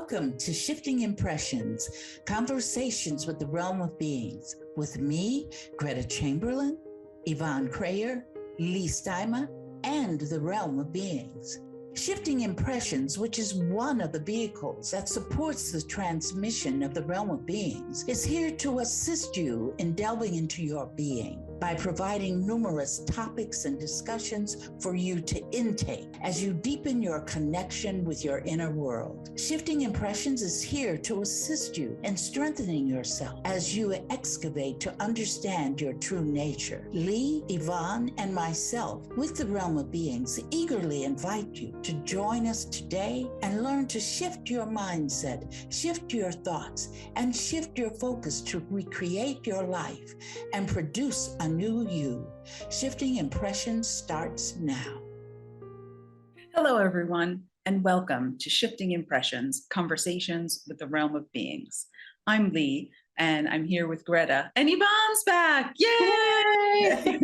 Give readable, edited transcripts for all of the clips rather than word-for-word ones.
Welcome to Shifting Impressions, Conversations with the Realm of Beings, with me, Gretta Chamberlain, Yvonne Kraeher, Leigh Stima, and the Realm of Beings. Shifting Impressions, which is one of the vehicles that supports the transmission of the Realm of Beings, is here to assist you in delving into your being by providing numerous topics and discussions for you to intake as you deepen your connection with your inner world. Shifting Impressions is here to assist you in strengthening yourself as you excavate to understand your true nature. Leigh, Yvonne, and myself, with the Realm of Beings, eagerly invite you to join us today and learn to shift your mindset, shift your thoughts, and shift your focus to recreate your life and produce a new you. Shifting Impressions starts now. Hello, everyone, and welcome to Shifting Impressions, Conversations with the Realm of Beings. I'm Leigh, and I'm here with Gretta, and Yvonne's back! Yay!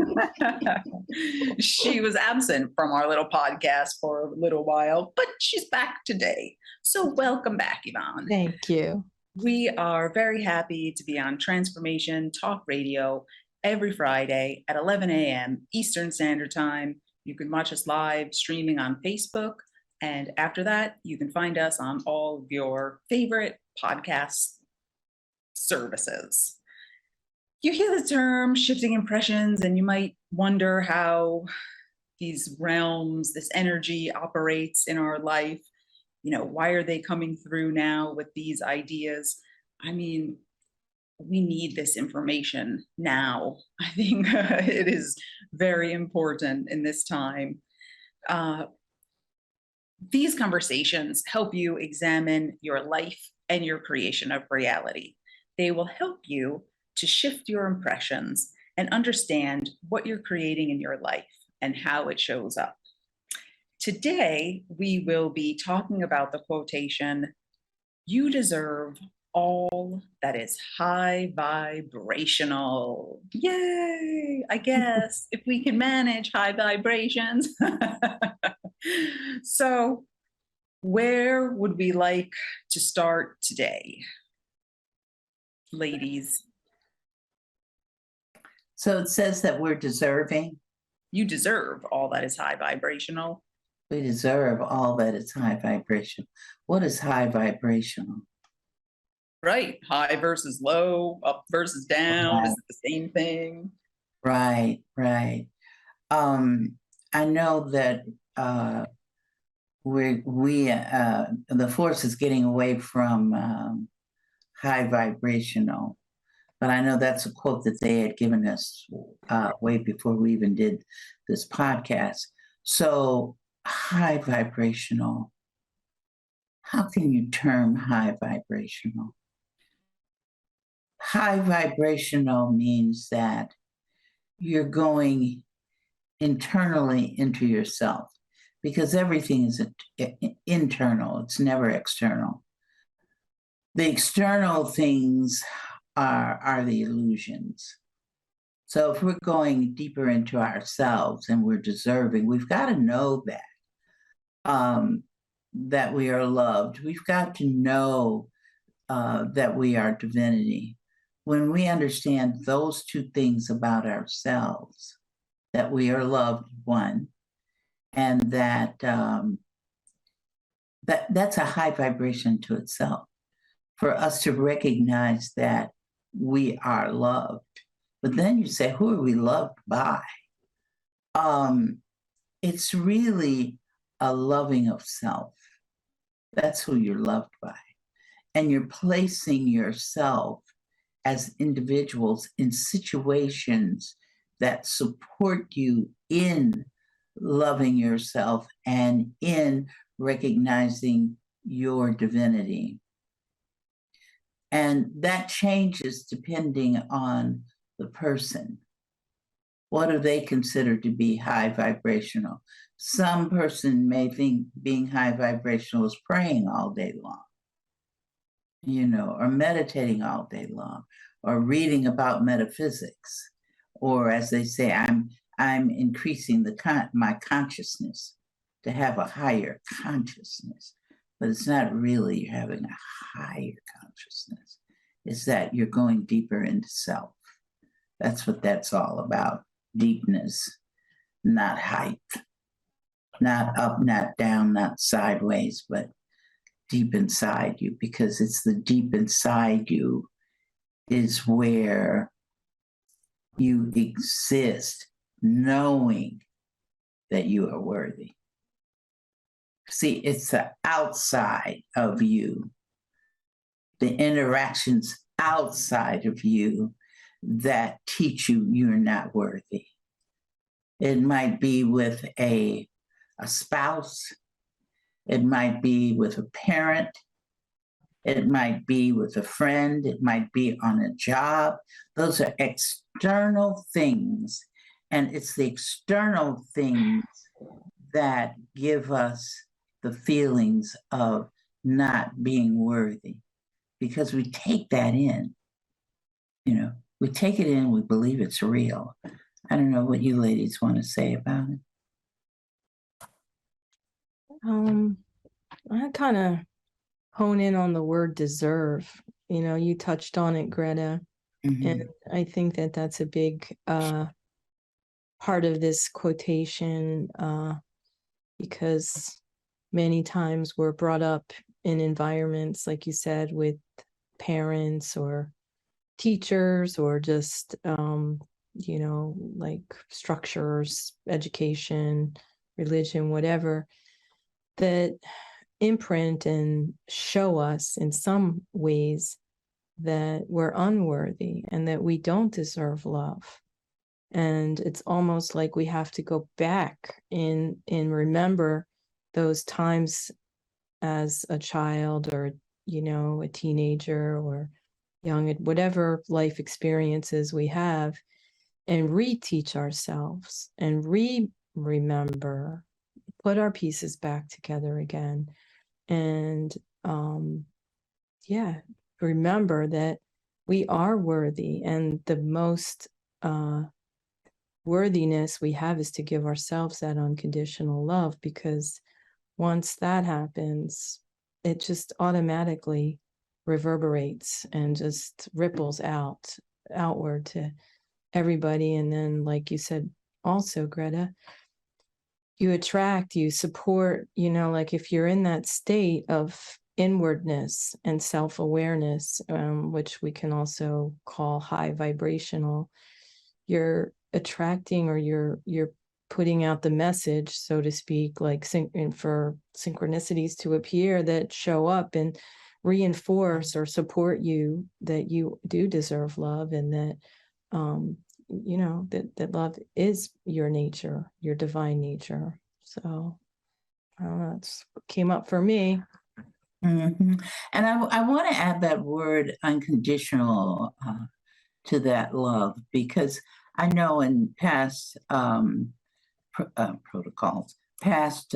She was absent from our little podcast for a little while, but she's back today. So welcome back, Yvonne. Thank you. We are very happy to be on Transformation Talk Radio every Friday at 11 a.m. Eastern Standard Time. You can watch us live streaming on Facebook. And after that, you can find us on all of your favorite podcast services. You hear the term shifting impressions, and you might wonder how these realms, this energy operates in our life. You know, why are they coming through now with these ideas? I mean, we need this information now. I think it is very important in this time. These conversations help you examine your life and your creation of reality. They will help you to shift your impressions and understand what you're creating in your life and how it shows up. Today, we will be talking about the quotation, "You deserve all that is high vibrational." Yay! I guess if we can manage high vibrations. So, where would we like to start today, ladies? So it says that we're deserving. You deserve all that is high vibrational. We deserve all that is high vibration. What is high vibrational? Right. High versus low, up versus down. Is it the same thing? Right. I know that the force is getting away from high vibrational, but I know that's a quote that they had given us way before we even did this podcast. So high vibrational, how can you term high vibrational? High vibrational means that you're going internally into yourself, because everything is internal, it's never external. The external things are the illusions. So if we're going deeper into ourselves and we're deserving, we've got to know that we are loved. We've got to know that we are divinity. When we understand those two things about ourselves, that we are loved, one, and that's a high vibration to itself. For us to recognize that we are loved. But then you say, who are we loved by? It's really a loving of self. That's who you're loved by. And you're placing yourself as individuals in situations that support you in loving yourself and in recognizing your divinity. And that changes depending on the person. What do they consider to be high vibrational? Some person may think being high vibrational is praying all day long, or meditating all day long, or reading about metaphysics, or as they say, I'm increasing my consciousness to have a higher consciousness. but it's not really you're having a higher consciousness. It's that you're going deeper into self. That's what that's all about. Deepness, not height, not up, not down, not sideways, but deep inside you, because it's the deep inside you is where you exist, knowing that you are worthy. See, it's the outside of you, the interactions outside of you that teach you you're not worthy. It might be with a spouse, it might be with a parent, it might be with a friend, it might be on a job. Those are external things. And it's the external things that give us the feelings of not being worthy, because we take that in. We take it in, we believe it's real. I don't know what you ladies want to say about it. I kind of hone in on the word deserve. You touched on it, Greta. And I think that that's a big part of this quotation, because many times we're brought up in environments, like you said, with parents or teachers or just, like structures, education, religion, whatever, that imprint and show us in some ways that we're unworthy and that we don't deserve love. And it's almost like we have to go back and remember those times as a child or, a teenager or young, whatever life experiences we have, and reteach ourselves and remember, put our pieces back together again. And remember that we are worthy, and the most worthiness we have is to give ourselves that unconditional love, because once that happens, it just automatically reverberates and just ripples outward to everybody. And then, like you said also, Greta, you attract, you support, like if you're in that state of inwardness and self-awareness, which we can also call high vibrational, you're attracting, or you're putting out the message, so to speak, like for synchronicities to appear that show up and reinforce or support you that you do deserve love, and that that love is your nature, your divine nature. So I don't know, it's what came up for me. And I want to add that word unconditional to that love, because I know in past protocols, past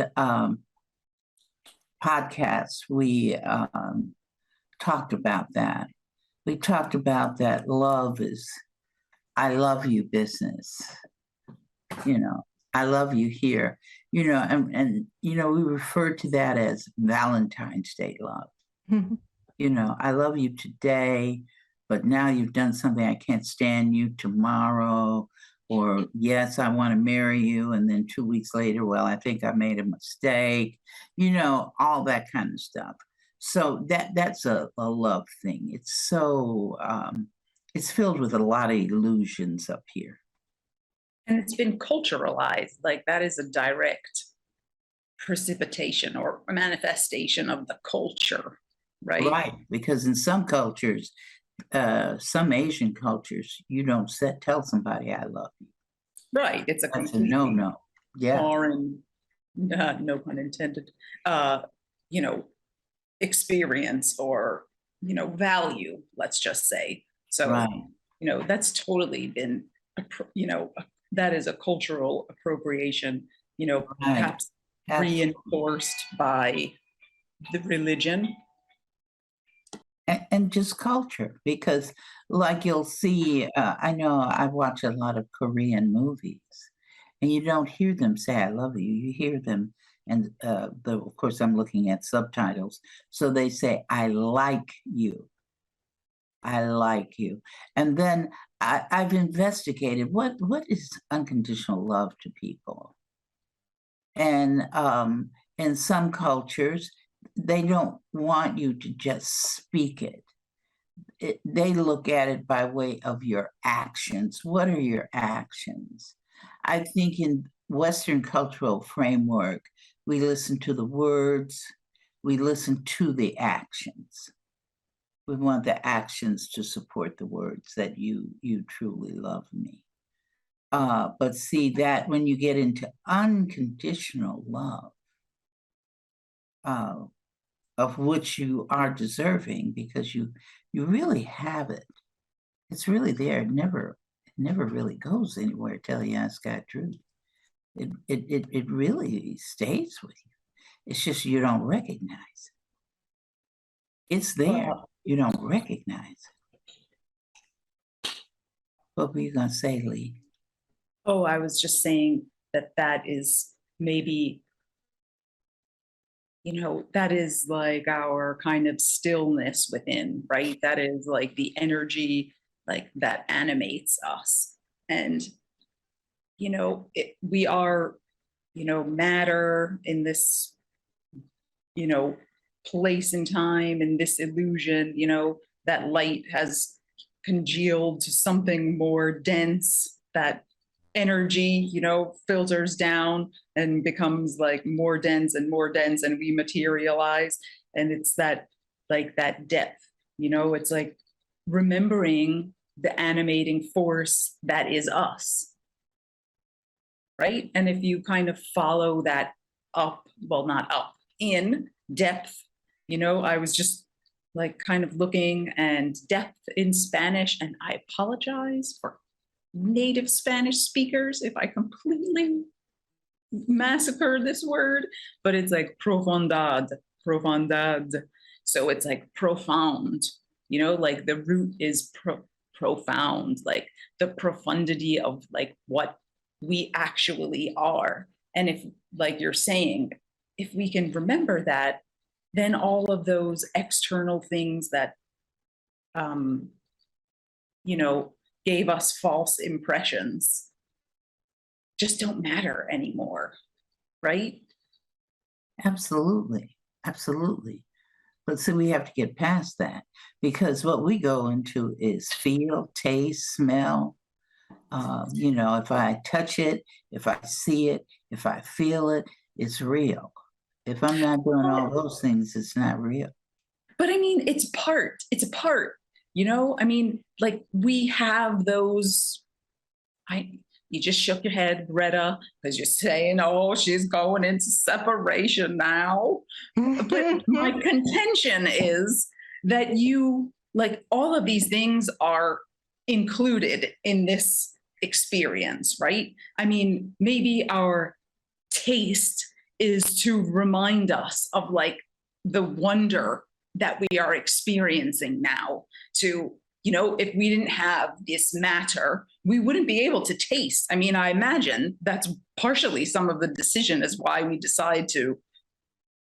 podcasts, we talked about that. We talked about that love is, I love you business. I love you here. And we refer to that as Valentine's Day love. I love you today, but now you've done something, I can't stand you tomorrow. Or, yes, I want to marry you. And then 2 weeks later, well, I think I made a mistake, all that kind of stuff. So that's a love thing. It's so, it's filled with a lot of illusions up here. And it's been culturalized, like that is a direct precipitation or a manifestation of the culture, right? Right, because in some cultures, some Asian cultures, you don't tell somebody I love you. Right, it's That's a no. Yeah, foreign, no pun intended, experience or value, let's just say. So right. That's totally been that is a cultural appropriation, perhaps reinforced by the religion and just culture, because like you'll see, I know I watch a lot of Korean movies, and you don't hear them say I love you. You hear them and of course I'm looking at subtitles. So they say, I like you. I like you. And then I've investigated what is unconditional love to people. And in some cultures, they don't want you to just speak it. They look at it by way of your actions. What are your actions? I think in Western cultural framework, we listen to the words, we listen to the actions. We want the actions to support the words that you truly love me. But see that when you get into unconditional love, of which you are deserving because you really have it. It's really there. It never really goes anywhere till you ask God truth. It really stays with you. It's just you don't recognize it. It's there. You don't recognize it. What were you gonna say, Leigh? Oh, I was just saying that is maybe, that is like our kind of stillness within, right? That is like the energy like that animates us. And, we are, matter in this, place and time, in this illusion, that light has congealed to something more dense, that energy, filters down and becomes like more dense, and we materialize. And it's that, like that depth, it's like remembering the animating force that is us. Right. And if you kind of follow that up, well, not up, in depth, I was just like kind of looking, and depth in Spanish, and I apologize for native Spanish speakers if I completely massacre this word, but it's like profundidad. So it's like profound, like the root is profound, like the profundity of like what we actually are. And if, like you're saying, if we can remember that, then all of those external things that, gave us false impressions just don't matter anymore, right? Absolutely. But so we have to get past that, because what we go into is feel, taste, smell. If I touch it, if I see it, if I feel it, it's real. If I'm not doing all those things, it's not real. But I mean, it's a part, I mean, like we have those, you just shook your head, Greta, because you're saying, oh, she's going into separation now. But my contention is that like all of these things are included in this experience, right? I mean, maybe our taste is to remind us of like the wonder that we are experiencing now. To, if we didn't have this matter, we wouldn't be able to taste. I mean, I imagine that's partially some of the decision is why we decide to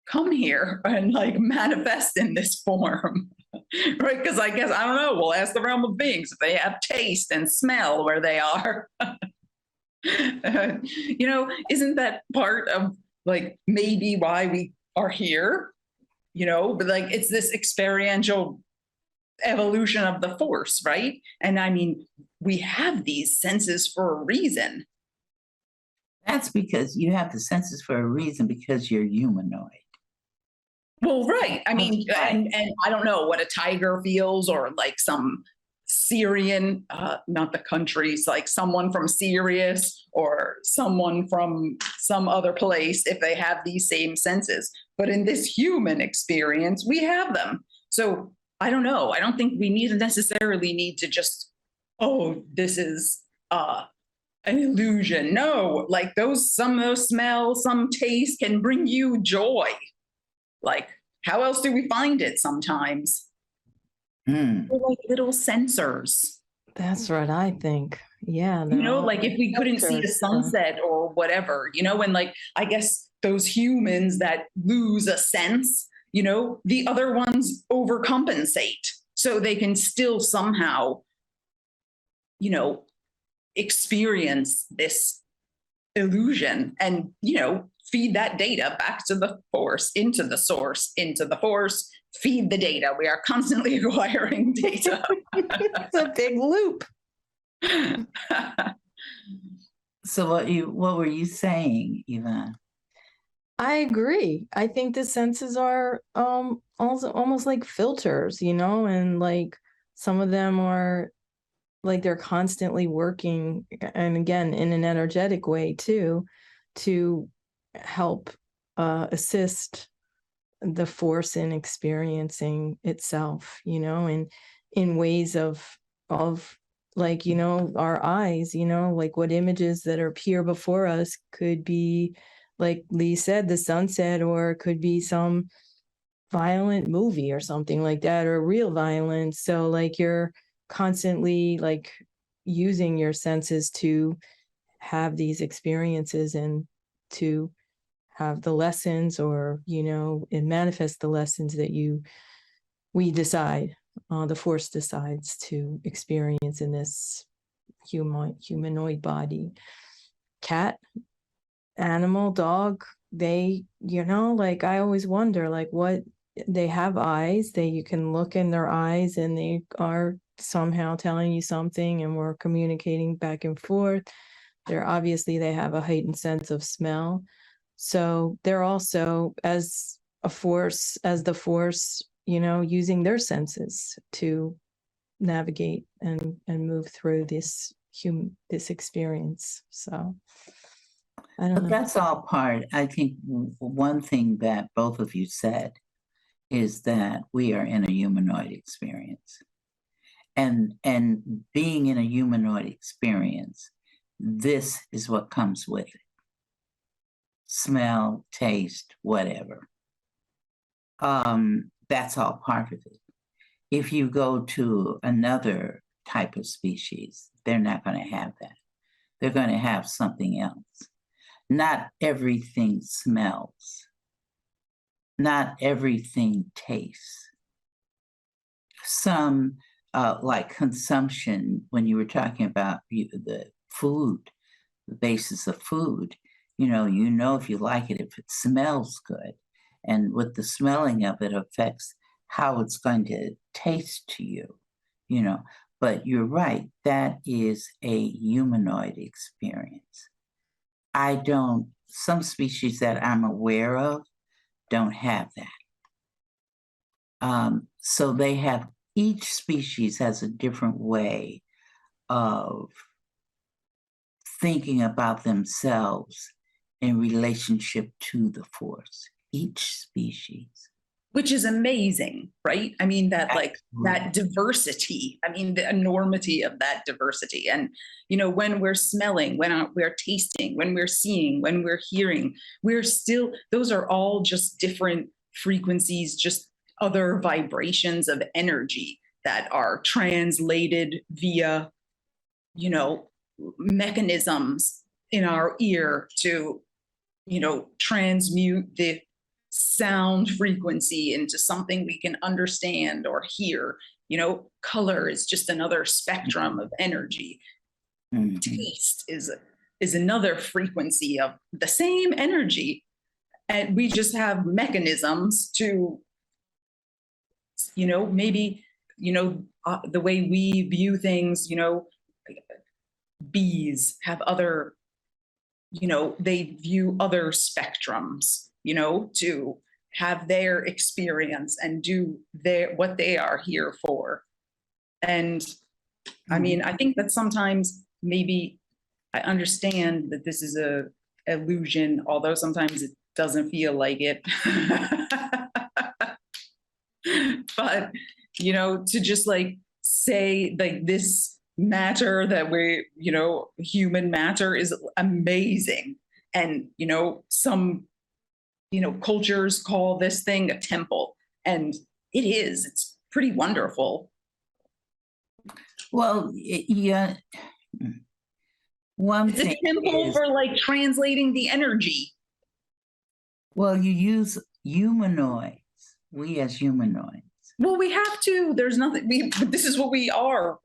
come here and like manifest in this form, right? Because I guess, I don't know, we'll ask the realm of beings if they have taste and smell where they are. Isn't that part of like maybe why we are here? But like it's this experiential evolution of the force, right? And I mean, we have these senses for a reason. That's because you have the senses for a reason, because you're humanoid. Well, right. I mean, and I don't know what a tiger feels, or like some Syrian, not the countries, like someone from Sirius or someone from some other place, if they have these same senses. But in this human experience, we have them. So I don't know. I don't think we necessarily need to just, oh, this is an illusion. No, like some of those smells, some taste can bring you joy. Like, how else do we find it sometimes? They're like little sensors. That's what I think. Yeah. Like if we couldn't see the sunset or whatever, and like, I guess those humans that lose a sense, the other ones overcompensate so they can still somehow, experience this illusion and, feed that data back to the force, into the source, into the force, feed the data. We are constantly acquiring data. It's a big loop. So what were you saying, Yvonne? I agree. I think the senses are also almost like filters, and like some of them are like they're constantly working, and again in an energetic way too, to help assist the force in experiencing itself, and in ways of like, our eyes, like what images that appear before us could be, like Leigh said, the sunset, or it could be some violent movie or something like that, or real violence. So like you're constantly like using your senses to have these experiences and to have the lessons, or and manifest the lessons that we decide, the force decides to experience in this humanoid body. Cat, animal, dog, they, like I always wonder, like what they have eyes, you can look in their eyes and they are somehow telling you something, and we're communicating back and forth. They have a heightened sense of smell. So they're also as the force, using their senses to navigate and move through this experience. So I don't But know. that's all part. I think one thing that both of you said is that we are in a humanoid experience. And being in a humanoid experience, this is what comes with it. Smell, taste, whatever. That's all part of it. If you go to another type of species, they're not going to have that. They're going to have something else. Not everything smells. Not everything tastes. Some, like consumption, when you were talking about the food, the basis of food, if you like it, if it smells good. And with the smelling of it affects how it's going to taste to you, But you're right, that is a humanoid experience. Some species that I'm aware of don't have that. So each species has a different way of thinking about themselves in relationship to the force, each species. Which is amazing, right? I mean, that diversity, the enormity of that diversity. And, when we're smelling, when we're tasting, when we're seeing, when we're hearing, those are all just different frequencies, just other vibrations of energy that are translated via, mechanisms in our ear to, transmute the sound frequency into something we can understand or hear. Color is just another spectrum of energy. Mm-hmm. Taste is another frequency of the same energy. And we just have mechanisms to, maybe, the way we view things, bees have other, they view other spectrums, to have their experience and do what they are here for. And I think that sometimes maybe I understand that this is a illusion, although sometimes it doesn't feel like it. But, to just like say like this matter that human matter is amazing. And, some, cultures call this thing a temple, and it's pretty wonderful. Well, yeah. It's a temple for like translating the energy. Well, you use humanoids, we as humanoids. Well, we have to. There's nothing. This is what we are,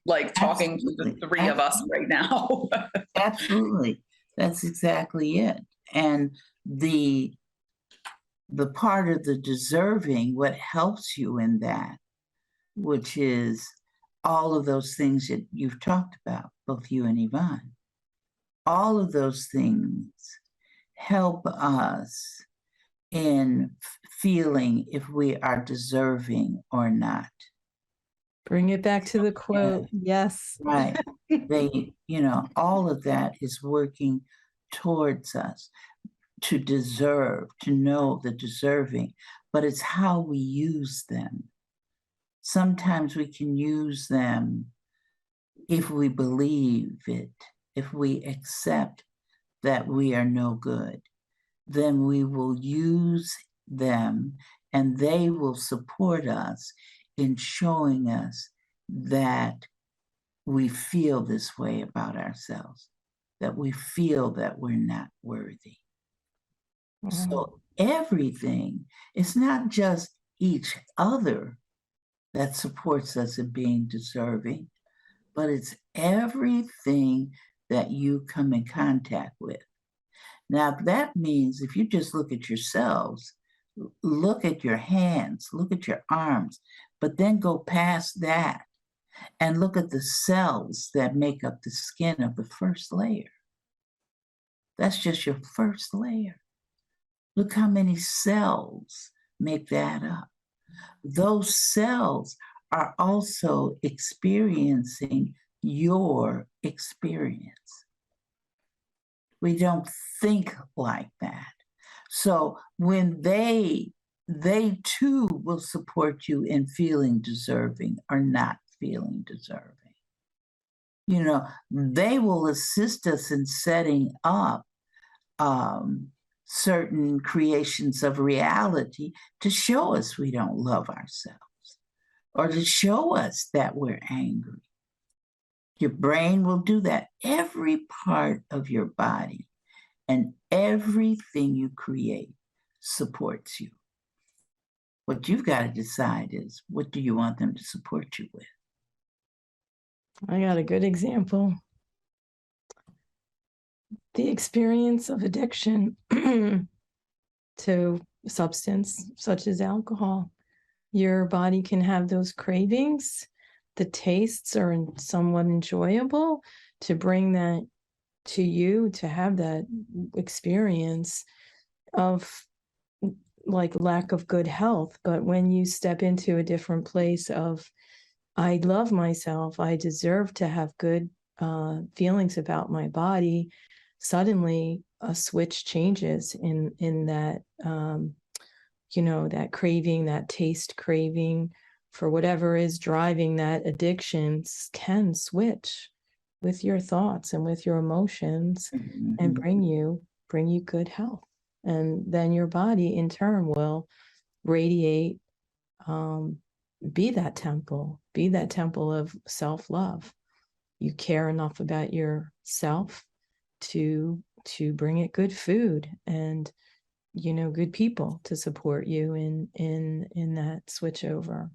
like talking to the Absolutely. three of us right now. Absolutely. That's exactly it. And the part of the deserving, what helps you in that, which is all of those things that you've talked about, both you and Yvonne, all of those things help us in feeling if we are deserving or not. Bring it back to the quote. Yes. Right. They, all of that is working towards us to deserve, to know the deserving, but it's how we use them. Sometimes we can use them if we believe it, if we accept that we are no good, then we will use them and they will support us in showing us that we feel this way about ourselves, that we feel that we're not worthy. So everything, it's not just each other that supports us in being deserving, but it's everything that you come in contact with. Now, that means if you just look at yourselves, look at your hands, look at your arms, but then go past that and look at the cells that make up the skin of the first layer. That's just your first layer. Look how many cells make that up. Those cells are also experiencing your experience. We don't think like that. So when they too will support you in feeling deserving or not feeling deserving. They will assist us in setting up certain creations of reality to show us we don't love ourselves or to show us that we're angry. Your brain will do that. Every part of your body and everything you create supports you. What you've got to decide is, what do you want them to support you with? I got a good example. The experience of addiction to substance such as alcohol. Your body can have those cravings. The tastes are somewhat enjoyable. To bring that to you, to have that experience of like lack of good health. But when you step into a different place of, I love myself, I deserve to have good feelings about my body, suddenly a switch changes in that, that craving, that taste craving for whatever is driving that addiction can switch with your thoughts and with your emotions and bring you good health. And then your body in turn will radiate, be that temple of self-love. You care enough about yourself to bring it good food and good people to support you in that switch over.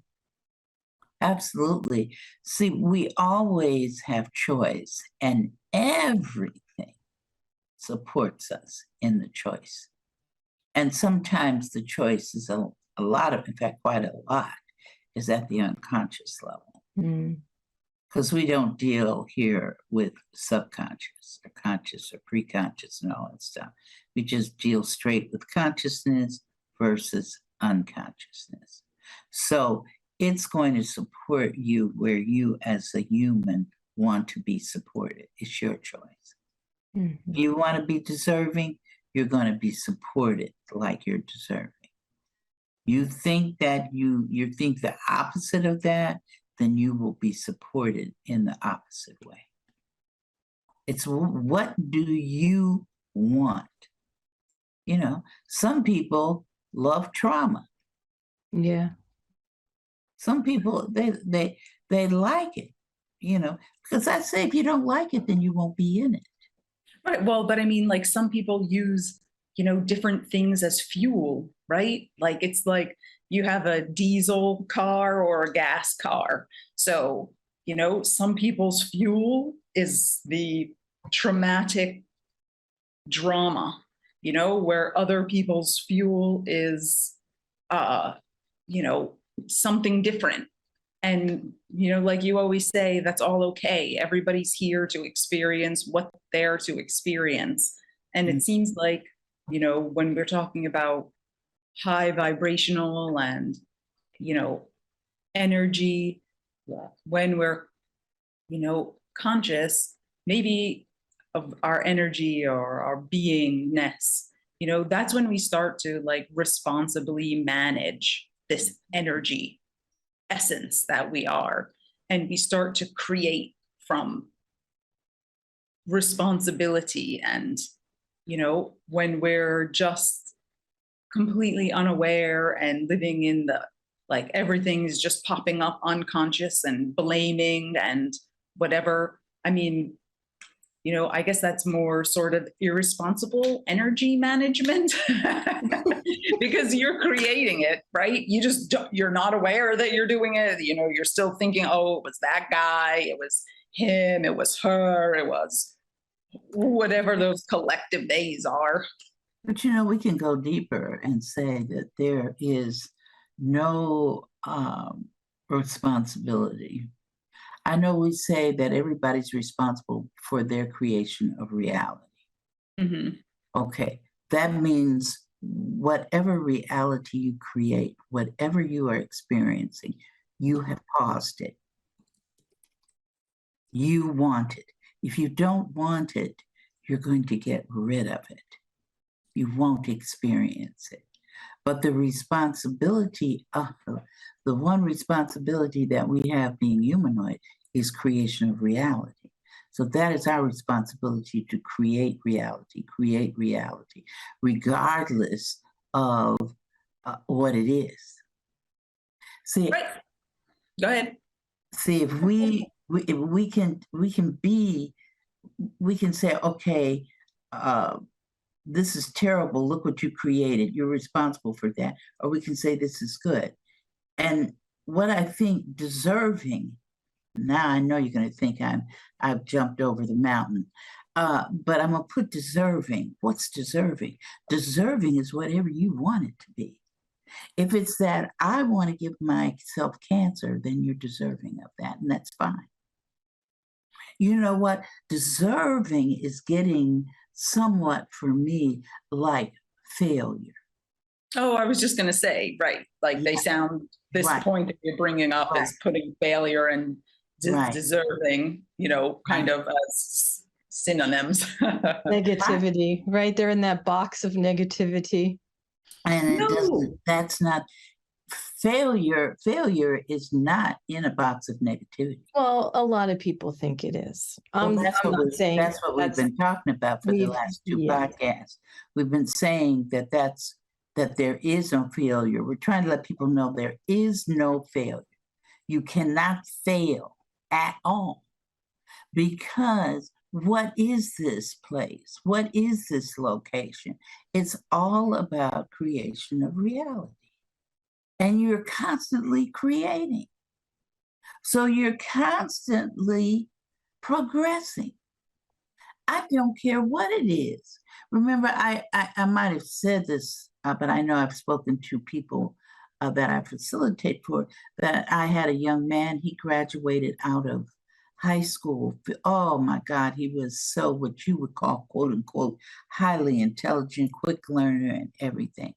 Absolutely. See, we always have choice, and everything supports us in the choice. And sometimes the choice is a lot of, in fact, quite a lot, is at the unconscious level. Because we don't deal here with subconscious or conscious or preconscious and all that stuff. We just deal straight with consciousness versus unconsciousness. So it's going to support you where you as a human want to be supported. It's your choice. If you want to be deserving, you're going to be supported like you're deserving. You think that you think the opposite of that, then you will be supported in the opposite way. It's what do you want? Some people love trauma. Yeah. Some people, they like it, because I say if you don't like it, then you won't be in it. Right. Well, but I mean, like some people use different things as fuel, right? Like it's like you have a diesel car or a gas car. So, some people's fuel is the traumatic drama, where other people's fuel is, something different. And, like you always say, that's all okay. Everybody's here to experience what they're to experience. And it seems like, when we're talking about high vibrational and, energy, when we're, conscious, maybe of our energy or our beingness, that's when we start to like responsibly manage this energy essence that we are. And we start to create from responsibility. And, when we're just completely unaware and living in the, like everything is just popping up unconscious and blaming and whatever. I mean, I guess that's more sort of irresponsible energy management because you're creating it, right? You're not aware that you're doing it. You're still thinking, oh, it was that guy, it was him, it was her, it was whatever those collective days are. But we can go deeper and say that there is no responsibility. I know we say that everybody's responsible for their creation of reality. Mm-hmm. Okay, that means whatever reality you create, whatever you are experiencing, you have caused it. You want it. If you don't want it, you're going to get rid of it. You won't experience it. But the responsibility of the one responsibility that we have being humanoid is creation of reality. So that is our responsibility to create reality, regardless of what it is. See, right. Go ahead. See, if we can say, okay, this is terrible. Look what you created. You're responsible for that. Or we can say this is good. And what I think deserving, now I know you're going to think I've jumped over the mountain, but I'm going to put deserving. What's deserving? Deserving is whatever you want it to be. If it's that I want to give myself cancer, then you're deserving of that, and that's fine. You know what? Deserving is getting somewhat, for me, like failure. Oh, I was just going to say, right. Like they sound, this point that you're bringing up is putting failure and deserving, kind of as synonyms. Negativity, right? They're in that box of negativity. And it doesn't, that's not, failure is not in a box of negativity. Well, a lot of people think it is. That's what we've been talking about for the last two podcasts. We've been saying that there is no failure. We're trying to let people know there is no failure. You cannot fail at all, because what is this place? What is this location? It's all about creation of reality. And you're constantly creating. So you're constantly progressing. I don't care what it is. Remember, I might have said this, but I know I've spoken to people that I facilitate for, that I had a young man, he graduated out of high school. Oh my God, he was so what you would call, quote unquote, highly intelligent, quick learner and everything.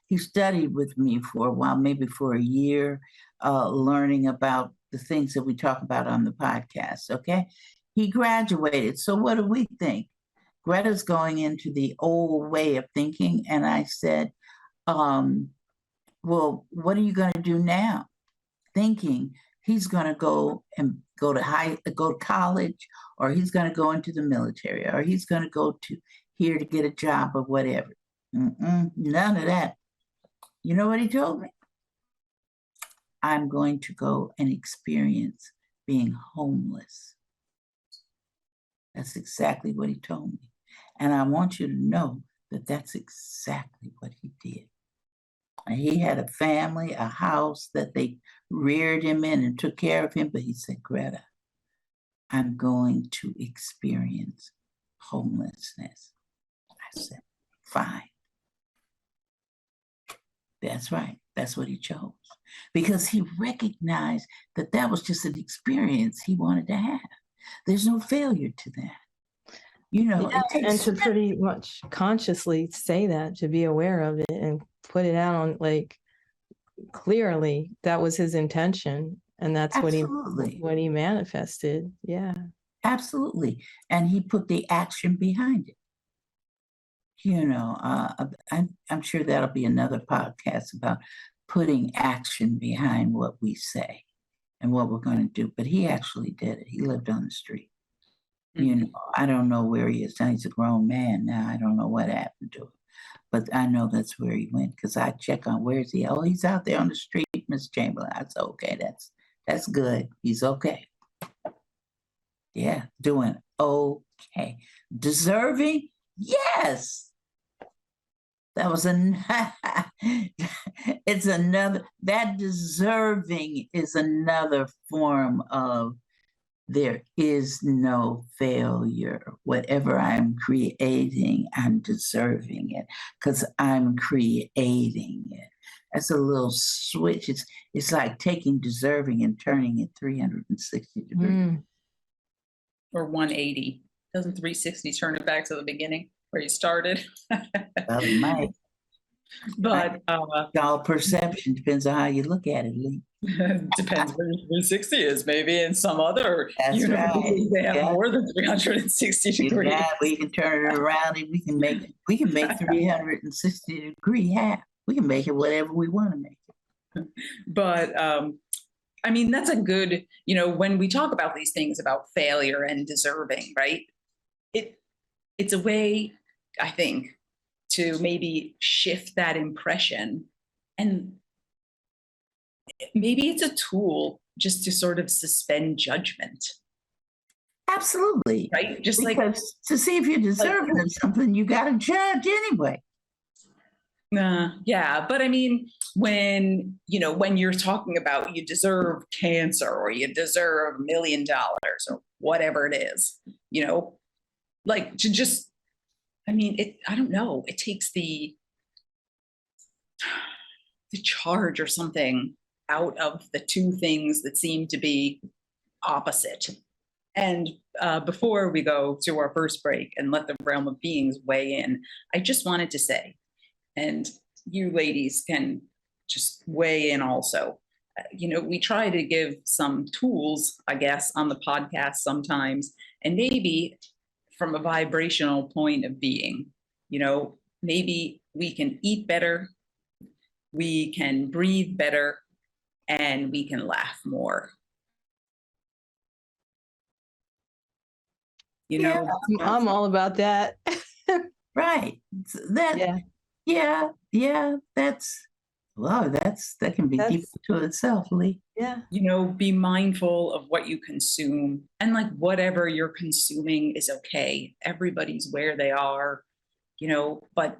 He studied with me for a while, maybe for a year, learning about the things that we talk about on the podcast, okay? He graduated. So what do we think? Greta's going into the old way of thinking. And I said, well, what are you going to do now? Thinking he's going to go to college, or he's going to go into the military, or he's going to go to here to get a job or whatever. None of that. You know what he told me? I'm going to go and experience being homeless. That's exactly what he told me. And I want you to know that that's exactly what he did. And he had a family, a house that they reared him in and took care of him. But he said, Greta, I'm going to experience homelessness. I said, fine. That's right. That's what he chose. Because he recognized that that was just an experience he wanted to have. There's no failure to that. You know, Yeah, it takes and to pretty much consciously say that, to be aware of it and put it out on, like, clearly that was his intention, and that's absolutely, what he manifested. Yeah. absolutely. And he put the action behind it. You know, I'm sure that'll be another podcast about putting action behind what we say and what we're going to do. But he actually did it. He lived on the street. You know, I don't know where he is now. He's a grown man now. I don't know what happened to him, but I know that's where he went because I check on where is he. Oh, he's out there on the street, Miss Chamberlain. I said, okay, that's good. He's okay. Yeah, doing okay. Deserving, yes. That was it's another, that deserving is another form of there is no failure. Whatever I'm creating, I'm deserving it because I'm creating it. That's a little switch. It's like taking deserving and turning it 360 degrees. Or 180. Doesn't 360 turn it back to the beginning where you started? Well, it might. But all perception depends on how you look at it, Leigh. depends where 360 is. Maybe in some other That's universes right. they have Yeah. more than 360 degrees. Yeah, we can turn it around and we can make 360 degree half. We can make it whatever we want to make it. But I mean, that's a good, you know, when we talk about these things about failure and deserving, right? It's a way, I think, to maybe shift that impression. And maybe it's a tool just to sort of suspend judgment. Absolutely. Right? Just because like to see if you're deserving of something, you got to judge anyway. Yeah, but I mean, when you're talking about you deserve cancer or you deserve $1 million or whatever it is, like to just, I mean, I don't know, it takes the charge or something out of the two things that seem to be opposite. And before we go to our first break and let the realm of beings weigh in, I just wanted to say, and you ladies can just weigh in also. We try to give some tools, I guess, on the podcast sometimes, and maybe from a vibrational point of being, maybe we can eat better, we can breathe better, and we can laugh more. I'm all about that. Right. That that can be deep to itself, Leigh. Yeah. Be mindful of what you consume, and like whatever you're consuming is okay. Everybody's where they are, but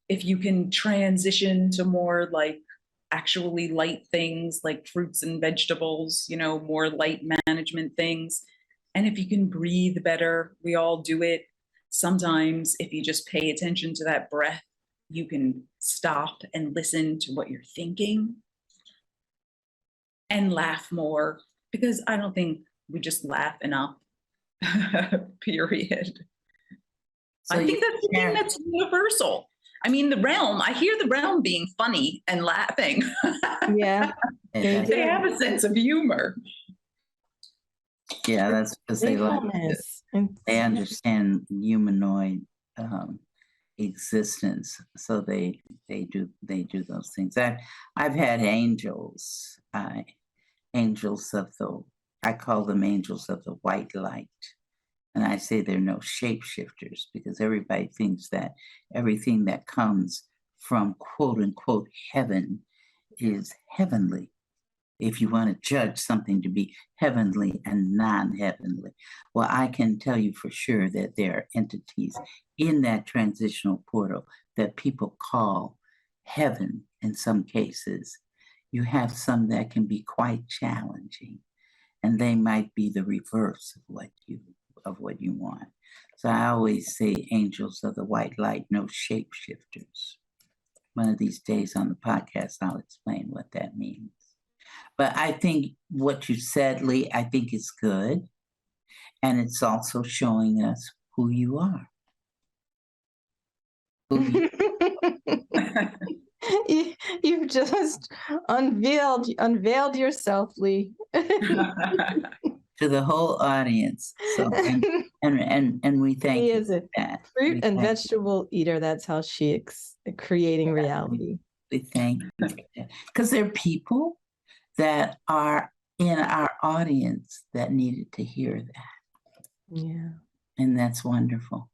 if you can transition to more like actually light things like fruits and vegetables, more light management things. And if you can breathe better, we all do it. Sometimes if you just pay attention to that breath, you can stop and listen to what you're thinking and laugh more, because I don't think we just laugh enough, period. So I think that's the thing that's universal. I mean, I hear the realm being funny and laughing. Yeah. They have a sense of humor. Yeah, that's because they understand humanoid existence, so they do those things. I've had angels, I call them angels of the white light, and I say they're no shapeshifters because everybody thinks that everything that comes from quote unquote heaven is heavenly. if you want to judge something to be heavenly and non-heavenly. Well, I can tell you for sure that there are entities in that transitional portal that people call heaven in some cases. You have some that can be quite challenging, and they might be the reverse of what you want. So I always say angels of the white light, no shapeshifters. One of these days on the podcast, I'll explain what that means. But I think what you said, Leigh, I think is good. And it's also showing us who you are. You've just unveiled yourself, Leigh. To the whole audience. So and we thank He you is a for that. fruit and vegetable eater. That's how she creating reality. We thank you for that. Because there are people that are in our audience that needed to hear that. Yeah. And that's wonderful.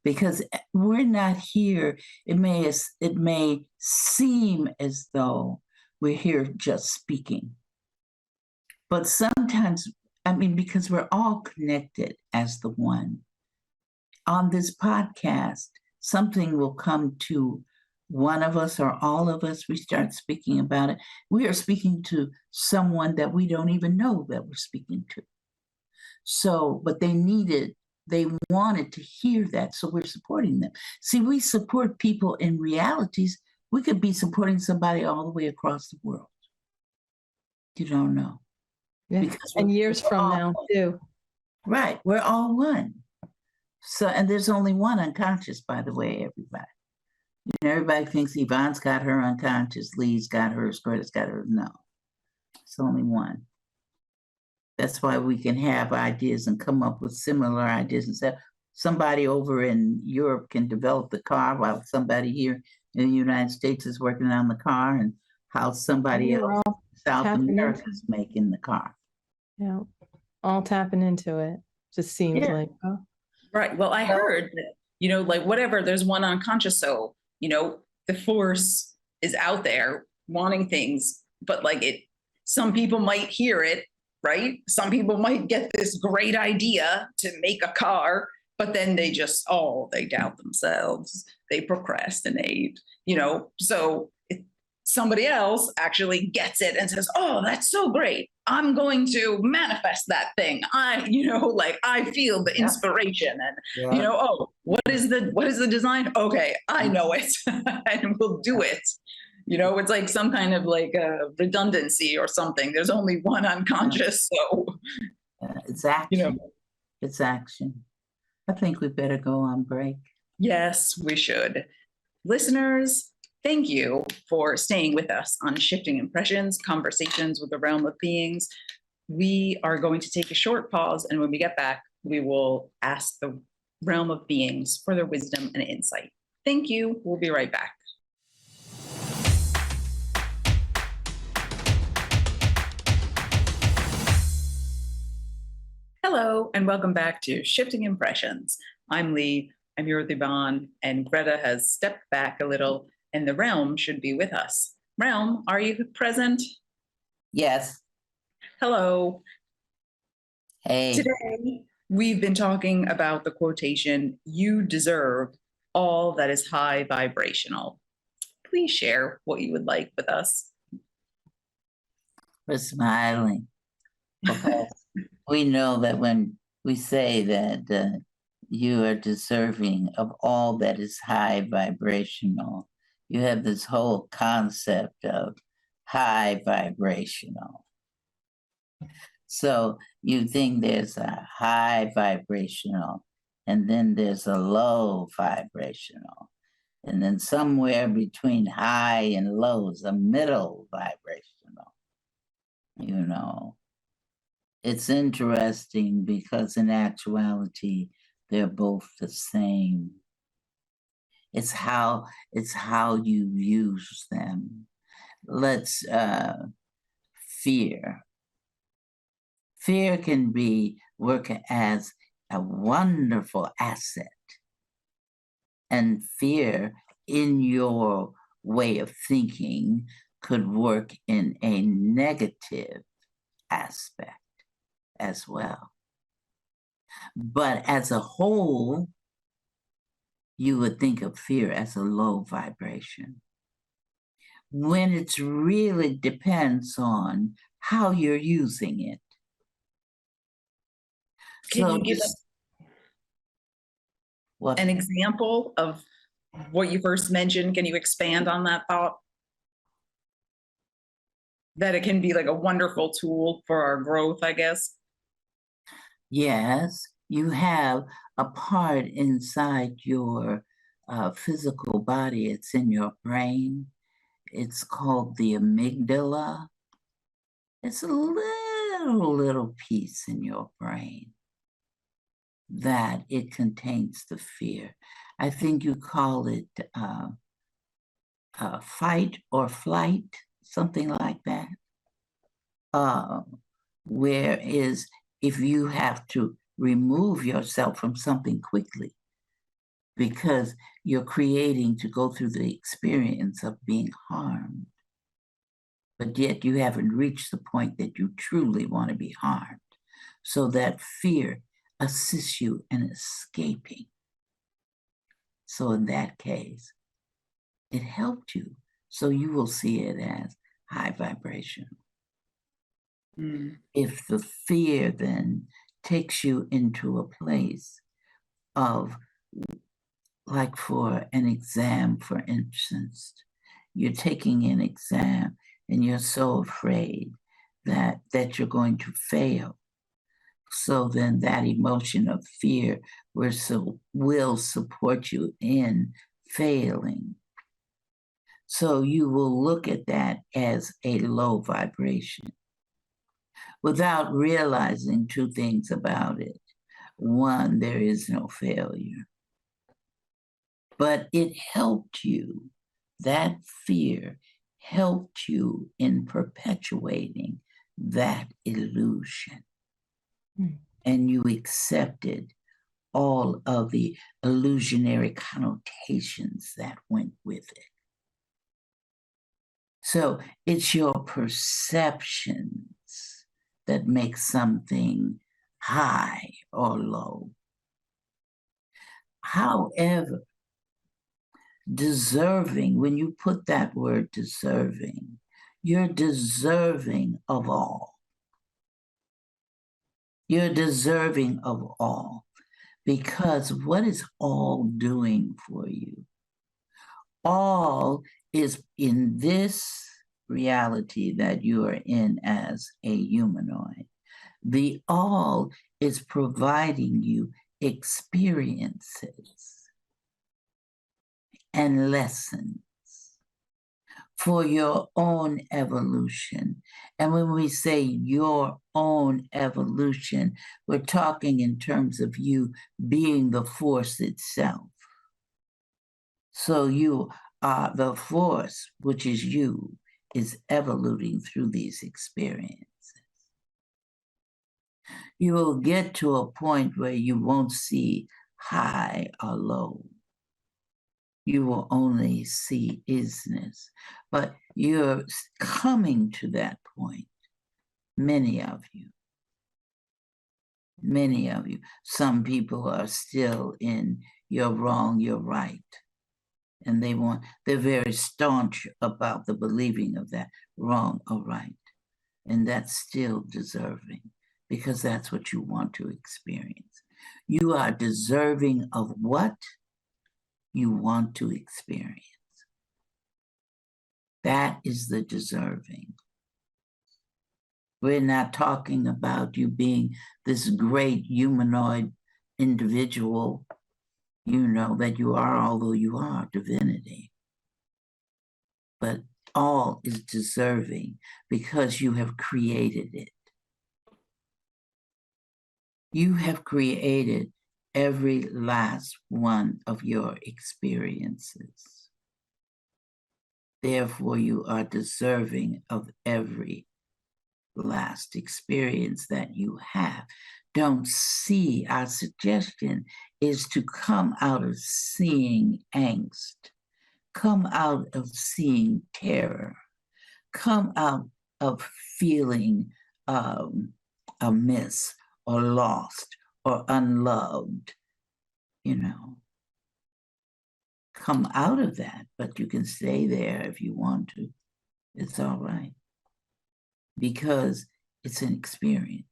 Because we're not here. It may seem as though we're here just speaking. But sometimes, because we're all connected as the one. On this podcast, something will come to one of us or all of us. We start speaking about it. We are speaking to someone that we don't even know that we're speaking to. So, but they wanted to hear that, so we're supporting them. See, we support people in realities. We could be supporting somebody all the way across the world. You don't know. Yeah. And years from now, too. Right. We're all one. So, and there's only one unconscious, by the way, everybody. Everybody thinks Yvonne's got her unconscious, Leigh's got hers, Gretta's got hers. No, it's only one. That's why we can have ideas and come up with similar ideas and say, somebody over in Europe can develop the car while somebody here in the United States is working on the car, and how somebody else in South America is making the car. Yeah, all tapping into it. Just seems like, oh. Right. Well, I heard that, like whatever, there's one unconscious. So, the force is out there wanting things, but some people might hear it, right? Some people might get this great idea to make a car, but then they doubt themselves. They procrastinate, so somebody else actually gets it and says, oh, that's so great. I'm going to manifest that thing. I feel the inspiration and, oh, what is the design? Okay, I know it and we'll do it. It's like some kind of a redundancy or something. There's only one unconscious. So it's action. It's action. I think we better go on break. Yes, we should. Listeners, thank you for staying with us on Shifting Impressions, Conversations with the Realm of Beings. We are going to take a short pause, and when we get back, we will ask the Realm of Beings for their wisdom and insight. Thank you. We'll be right back. Hello, and welcome back to Shifting Impressions. I'm Leigh, I'm here with Yvonne, and Gretta has stepped back a little, and the Realm should be with us. Realm, are you present? Yes. Hello. Hey. Today, we've been talking about the quotation, "You deserve all that is high vibrational." Please share what you would like with us. We're smiling. Because we know that when we say that you are deserving of all that is high vibrational, you have this whole concept of high vibrational. So you think there's a high vibrational, and then there's a low vibrational. And then somewhere between high and low is a middle vibrational. It's interesting because in actuality, they're both the same. It's how you use them. Let's fear. Fear can work as a wonderful asset. And fear in your way of thinking could work in a negative aspect as well. But as a whole, you would think of fear as a low vibration, when it really depends on how you're using it. Can you give us an example of what you first mentioned? Can you expand on that thought? That it can be like a wonderful tool for our growth, I guess. Yes, you have a part inside your physical body. It's in your brain. It's called the amygdala. It's a little piece in your brain that it contains the fear. I think you call it fight or flight, something like that. Whereas if you have to remove yourself from something quickly because you're creating to go through the experience of being harmed, but yet you haven't reached the point that you truly want to be harmed. So that fear assists you in escaping. So in that case, it helped you. So you will see it as high vibration. If the fear then takes you into a place of, like for an exam, for instance, you're taking an exam and you're so afraid that you're going to fail. So then that emotion of fear will support you in failing. So you will look at that as a low vibration without realizing two things about it. One, there is no failure, but it helped you. That fear helped you in perpetuating that illusion. And you accepted all of the illusionary connotations that went with it. So it's your perceptions that make something high or low. However, deserving, when you put that word deserving, you're deserving of all. You're deserving of all, because what is all doing for you? All is in this reality that you are in as a humanoid. The all is providing you experiences and lessons for your own evolution. And when we say your own evolution, we're talking in terms of you being the force itself. So you are the force, which is you, is evoluting through these experiences. You will get to a point where you won't see high or low. You will only see isness. But you're coming to that point, many of you. Many of you. Some people are still in you're wrong, you're right. And they're very staunch about the believing of that wrong or right. And that's still deserving, because that's what you want to experience. You are deserving of what you want to experience. That is the deserving. We're not talking about you being this great humanoid individual, you know, that you are, although you are divinity. But all is deserving because you have created it. You have created every last one of your experiences. Therefore, you are deserving of every last experience that you have. Don't see, our suggestion is to come out of seeing angst, come out of seeing terror, come out of feeling amiss or lost or unloved, you know. Come out of that, but you can stay there if you want to. It's all right. Because it's an experience.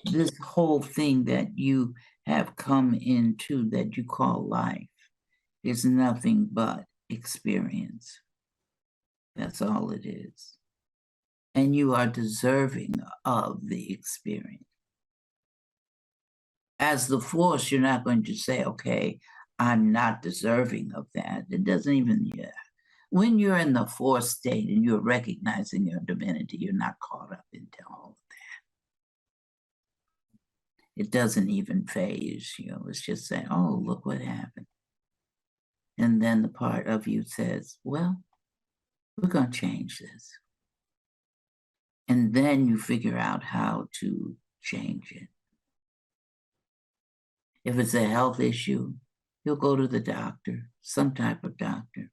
This whole thing that you have come into that you call life is nothing but experience. That's all it is. And you are deserving of the experience. As the force, you're not going to say, okay, I'm not deserving of that. It doesn't even, yeah. When you're in the force state and you're recognizing your divinity, you're not caught up into all of that. It doesn't even phase you. It's just saying, oh, look what happened. And then the part of you says, well, we're going to change this. And then you figure out how to change it. If it's a health issue, you'll go to the doctor, some type of doctor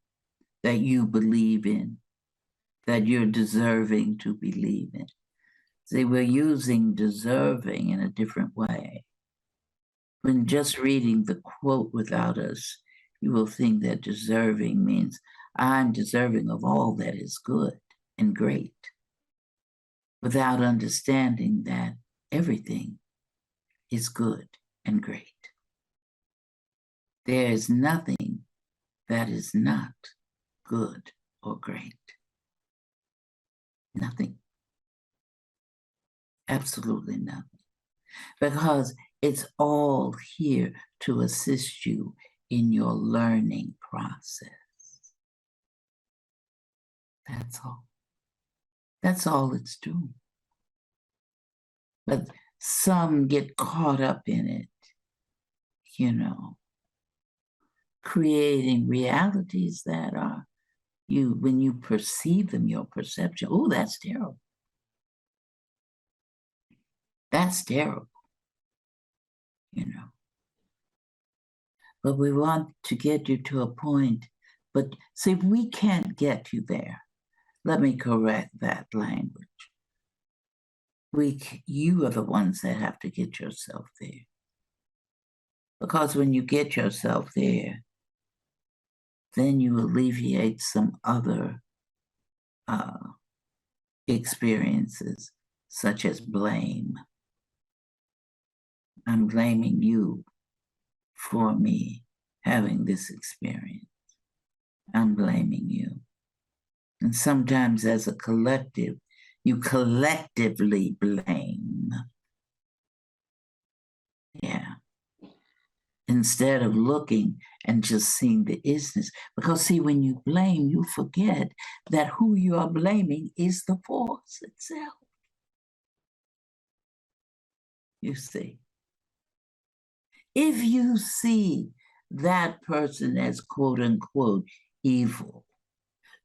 that you believe in, that you're deserving to believe in. See, we're using deserving in a different way. When just reading the quote without us, you will think that deserving means I'm deserving of all that is good and great, without understanding that everything is good and great. There is nothing that is not good or great. Nothing. Absolutely nothing. Because it's all here to assist you in your learning process. That's all. That's all it's doing. But some get caught up in it, you know, creating realities that are when you perceive them, your perception, oh, that's terrible. That's terrible, you know. But we want to get you to a point, but see, we can't get you there. Let me correct that language. You are the ones that have to get yourself there. Because when you get yourself there, then you alleviate some other experiences, such as blame. I'm blaming you for me having this experience. I'm blaming you. And sometimes as a collective, you collectively blame. Yeah. Instead of looking and just seeing the isness. Because see, when you blame, you forget that who you are blaming is the force itself. You see. If you see that person as quote unquote evil,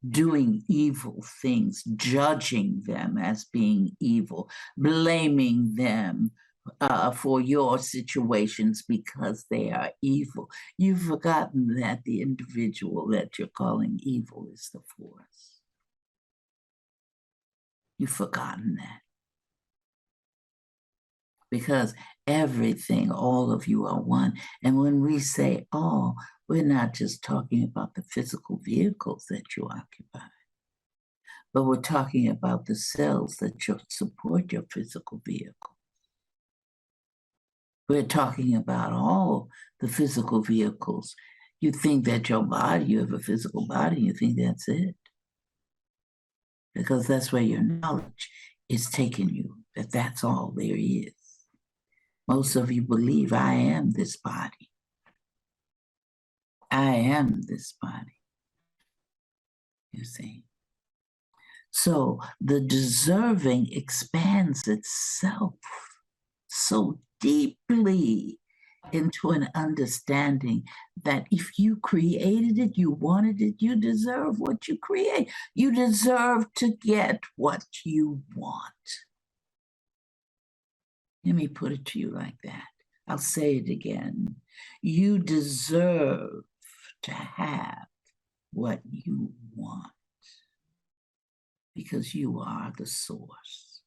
doing evil things, judging them as being evil, blaming them for your situations because they are evil, you've forgotten that the individual that you're calling evil is the force. You've forgotten that. Because everything, all of you are one. And when we say all, we're not just talking about the physical vehicles that you occupy, but we're talking about the cells that support your physical vehicle. We're talking about all the physical vehicles. You think that your body, you have a physical body, you think that's it. Because that's where your knowledge is taking you, that that's all there is. Most of you believe I am this body. I am this body. You see. So the deserving expands itself so deeply into an understanding that if you created it, you wanted it, you deserve what you create. You deserve to get what you want. Let me put it to you like that. I'll say it again. You deserve to have what you want. because you are the source.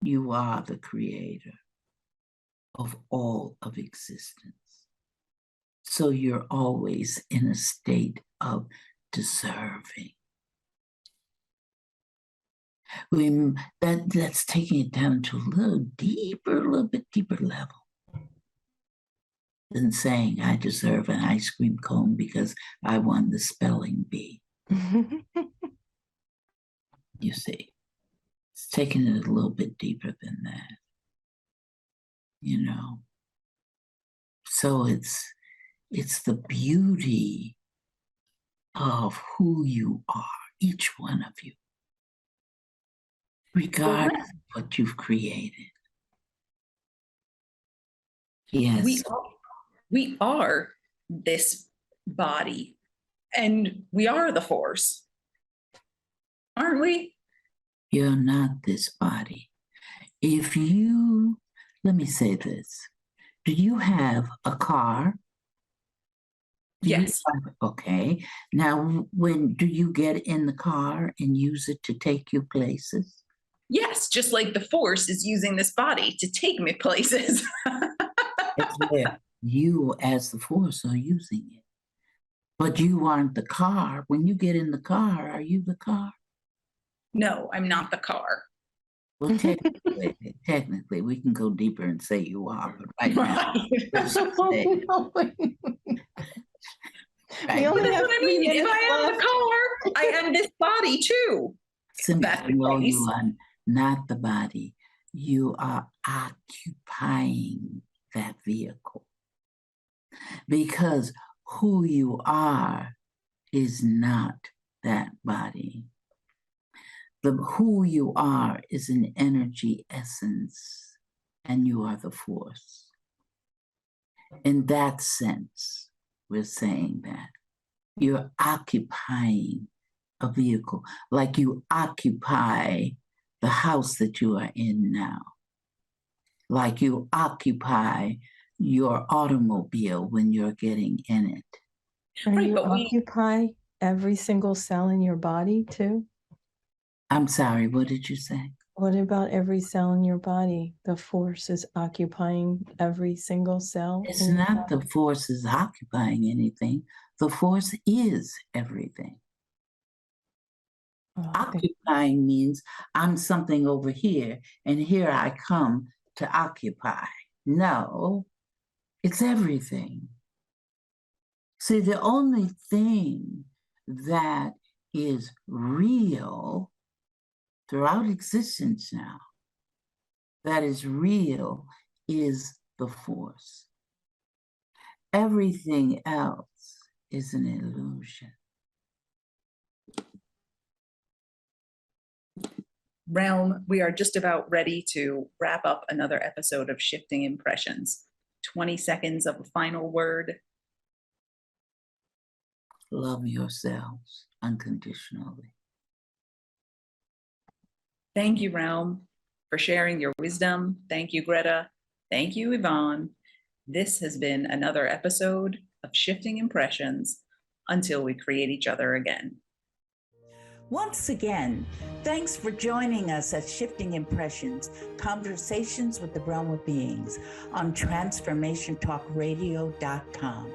You are the creator of all of existence. So you're always in a state of deserving. That's taking it down to a little bit deeper level than saying I deserve an ice cream cone because I won the spelling bee. You see, it's taking it a little bit deeper than that, you know. So it's the beauty of who you are, each one of you, regardless of what you've created. Yes. We are this body, and we are the force, aren't we? You're not this body. Let me say this. Do you have a car? Yes. Okay. Now, do you get in the car and use it to take you places? Yes, just like the force is using this body to take me places. It's where you, as the force, are using it. But you aren't the car. When you get in the car, are you the car? No, I'm not the car. Well, technically, we can go deeper and say you are, but right now, let's just say, We only have what I 3 mean. If minutes I am left. the car, I am this body too. simply know you are not the body. You are occupying that vehicle. Because who you are is not that body. Who you are is an energy essence, and you are the force. In that sense, we're saying that you're occupying a vehicle, like you occupy the house that you are in now, like you occupy your automobile when you're getting in it. And Right, you but occupy every single cell in your body too? I'm sorry, what did you say? What about every cell in your body? The force is occupying every single cell. It's not the force is occupying anything. The force is everything. Oh, Occupying means I'm something over here, and here I come to occupy. No, it's everything. See, the only thing that is real throughout existence now, that is real, is the force. Everything else is an illusion. Realm, we are just about ready to wrap up another episode of Shifting Impressions. 20 seconds of a final word. Love yourselves unconditionally. Thank you, Realm, for sharing your wisdom. Thank you, Greta. Thank you, Yvonne. This has been another episode of Shifting Impressions until we create each other again. Once again, thanks for joining us at Shifting Impressions, Conversations with the Realm of Beings on TransformationTalkRadio.com.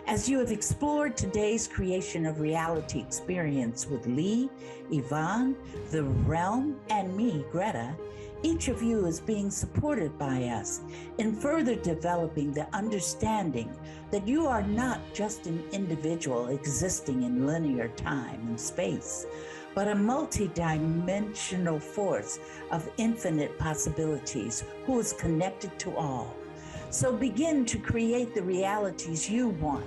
As you have explored today's creation of reality experience with Leigh, Yvonne, the Realm, and me, Greta, each of you is being supported by us in further developing the understanding that you are not just an individual existing in linear time and space, but a multi-dimensional force of infinite possibilities who is connected to all. So begin to create the realities you want.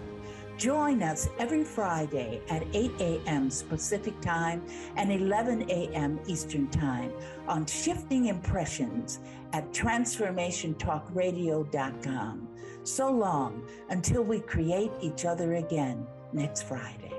Join us every Friday at 8 a.m. Pacific Time and 11 a.m. Eastern Time on Shifting Impressions at TransformationTalkRadio.com. So long until we create each other again next Friday.